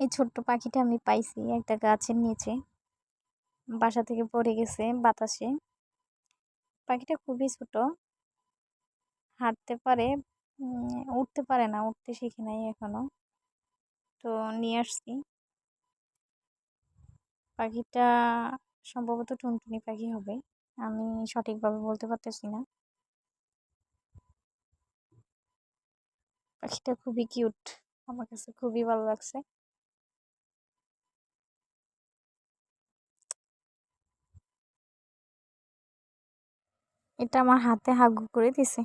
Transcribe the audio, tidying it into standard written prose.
এই ছোট্ট পাখিটা আমি পাইছি একটা গাছের নিচে। বাসা থেকে পড়ে গেছে বাতাসে। পাখিটা খুবই ছোট, হাঁটতে পারে, উঠতে পারে না, উঠতে শিখে নাই এখনো। তো নিয়ে আসছি পাখিটা। সম্ভবত টুনটুনি পাখি হবে, আমি সঠিকভাবে বলতে পারতেছি না। পাখিটা খুবই কিউট, আমার কাছে খুবই ভালো লাগছে। এটা আমার হাতে হাগু করে দিছে।